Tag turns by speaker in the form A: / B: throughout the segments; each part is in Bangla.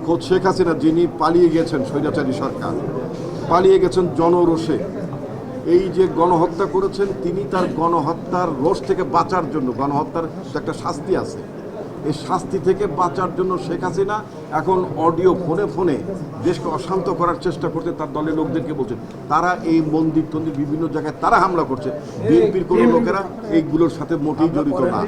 A: খোদ শেখ হাসিনা যিনি পালিয়ে গেছেন, স্বৈরাচারী সরকার পালিয়ে গেছেন জনরোষে, এই যে গণহত্যা করেছেন, তিনি তার গণহত্যার রোষ থেকে বাঁচার জন্য, গণহত্যার একটা শাস্তি আছে, এই শাস্তি থেকে বাঁচার জন্য শেখ হাসিনা এখন অডিও ফোনে ফোনে দেশকে অশান্ত করার চেষ্টা করতে তার দলের লোকদেরকে বলছেন। তারা এই মন্দির টন্দির বিভিন্ন জায়গায় তারা হামলা করছে। বিএনপির কোনো লোকেরা এইগুলোর সাথে মোটেই জড়িত না।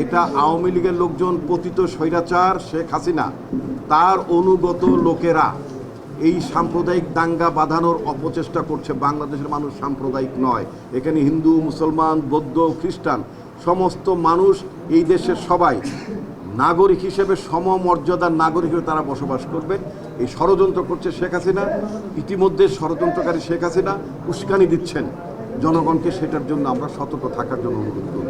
A: এটা আওয়ামী লীগের লোকজন, পতিত স্বৈরাচার শেখ হাসিনা, তার অনুগত লোকেরা এই সাম্প্রদায়িক দাঙ্গা বাঁধানোর অপচেষ্টা করছে। বাংলাদেশের মানুষ সাম্প্রদায়িক নয়, এখানে হিন্দু, মুসলমান, বৌদ্ধ, খ্রিস্টান সমস্ত মানুষ, এই দেশের সবাই নাগরিক হিসেবে সমমর্যাদার নাগরিক হিসেবে তারা বসবাস করবে। এই ষড়যন্ত্র করছে শেখ হাসিনা। ইতিমধ্যে ষড়যন্ত্রকারী শেখ হাসিনা উস্কানি দিচ্ছেন জনগণকে, সেটার জন্য আমরা সতর্ক থাকার জন্য অনুরোধ করব।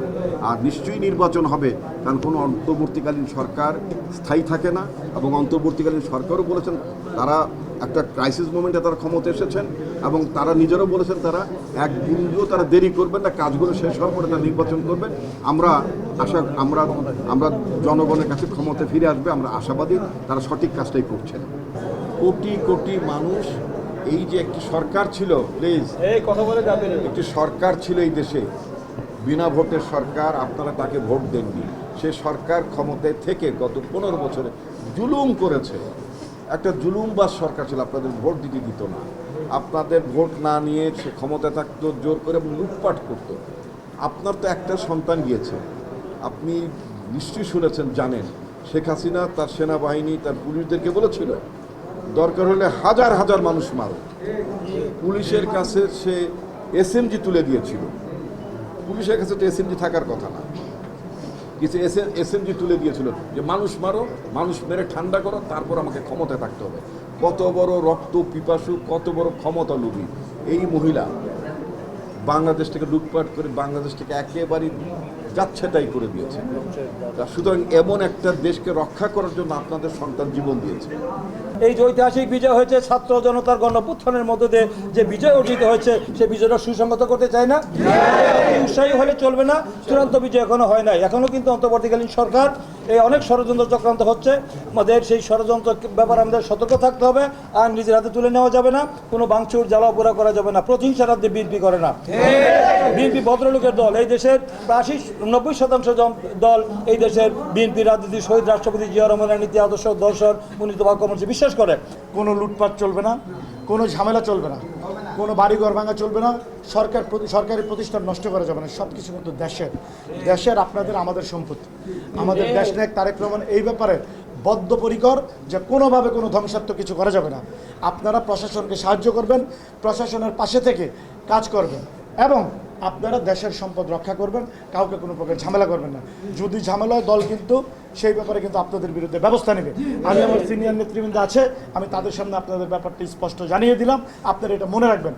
A: আর নিশ্চয়ই নির্বাচন হবে, কারণ কোনো অন্তর্বর্তীকালীন সরকার স্থায়ী থাকে না, এবং অন্তর্বর্তীকালীন সরকারও বলেছেন তারা একটা ক্রাইসিস মোমেন্টে তারা ক্ষমতা এসেছেন, এবং তারা নিজেরাও বলেছেন তারা এক বিন্দুও তারা দেরি করবেন না, কাজগুলো শেষ হওয়ার পরে তারা নির্বাচন করবেন। আমরা জনগণের কাছে ক্ষমতা ফিরে আসবে, আমরা আশাবাদী তারা সঠিক কাজটাই করছেন। কোটি কোটি মানুষ, এই যে একটি সরকার ছিল, প্লিজ এই কথা বলে যাবেন, একটি সরকার ছিল এই দেশে, বিনা ভোটের সরকার, আপনারা তাকে ভোট দেননি। সে সরকার ক্ষমতায় থেকে গত 15 বছরে জুলুম করেছে। একটা জুলুমবাজ সরকার ছিল, আপনাদের ভোট দিতে দিত না, আপনাদের ভোট না নিয়ে সে ক্ষমতায় থাকতো, জোর করে লুটপাট করত। আপনার তো একটা সন্তান গিয়েছে, আপনি নিশ্চয়ই শুনেছেন, জানেন, শেখ হাসিনা তার সেনাবাহিনী, তার পুলিশদেরকে বলেছিল দরকার হলে হাজার হাজার মানুষ মারো। পুলিশের কাছে সে এসএমজি তুলে দিয়েছিল। পুলিশের কাছে তো এসএমজি থাকার কথা না, কিছু এসএমজি তুলে দিয়েছিল যে মানুষ মারো, মানুষ মেরে ঠান্ডা করো, তারপর আমাকে ক্ষমতায় থাকতে হবে। কত বড় রক্ত পিপাসু, কত বড় ক্ষমতা লোভী এই মহিলা! বাংলাদেশ থেকে লুটপাট করে বাংলাদেশ থেকে একেবারে যাচ্ছে তাই করে দিয়েছে। সুতরাং এমন একটা দেশকে রক্ষা করার জন্য আপনাদের সন্তান জীবন দিয়েছে।
B: এই যে ঐতিহাসিক বিজয় হয়েছে ছাত্র জনতার গণঅভ্যুত্থানের মধ্যে দিয়ে যে বিজয় অর্জিত হয়েছে, সেই বিজয়টা সুসংগত করতে চায় না, উৎসাহী হলে চলবে না। চূড়ান্ত বিজয় এখনো হয় নাই, এখনো কিন্তু অন্তর্বর্তীকালীন সরকার এই অনেক ষড়যন্ত্র চক্রান্ত হচ্ছে। আমাদের সেই ষড়যন্ত্র ব্যাপারে আমাদের সতর্ক থাকতে হবে, আর নিজের হাতে তুলে নেওয়া যাবে না, কোনো ভাঙচুর জ্বালাপোড়া করা যাবে না। প্রতিহিংসার রাজ্যে বিএনপি করে না, বিএনপি ভদ্রলোকের দল। এই দেশের প্রায় 90% দল এই দেশের বিএনপি রাজনীতি, শহীদ রাষ্ট্রপতি জিয়া রহমানের নীতি আদর্শ দর্শন উন্নীত বা কর্মসূচি বিশ্বাস করে।
C: কোনো লুটপাট চলবে না, কোনো ঝামেলা চলবে না, কোনো বাড়িঘর ভাঙা চলবে না, সরকারি প্রতিষ্ঠান নষ্ট করা যাবে না। সব কিছু কিন্তু দেশের আপনাদের আমাদের সম্পত্তি। আমাদের দেশ নায়ক তারেক রহমান এই ব্যাপারে বদ্ধপরিকর যে কোনোভাবে কোনো ধ্বংসাত্মক কিছু করা যাবে না। আপনারা প্রশাসনকে সাহায্য করবেন, প্রশাসনের পাশে থেকে কাজ করবেন, এবং আপনারা দেশের সম্পদ রক্ষা করবেন, কাউকে কোনো প্রকার ঝামেলা করবেন না। যদি ঝামেলা হয়, দল কিন্তু সেই ব্যাপারে কিন্তু আপনাদের বিরুদ্ধে ব্যবস্থা নেবে। আমি আমার সিনিয়র নেতৃবৃন্দ আছে, আমি তাদের সামনে আপনাদের ব্যাপারটি স্পষ্ট জানিয়ে দিলাম, আপনারা এটা মনে রাখবেন।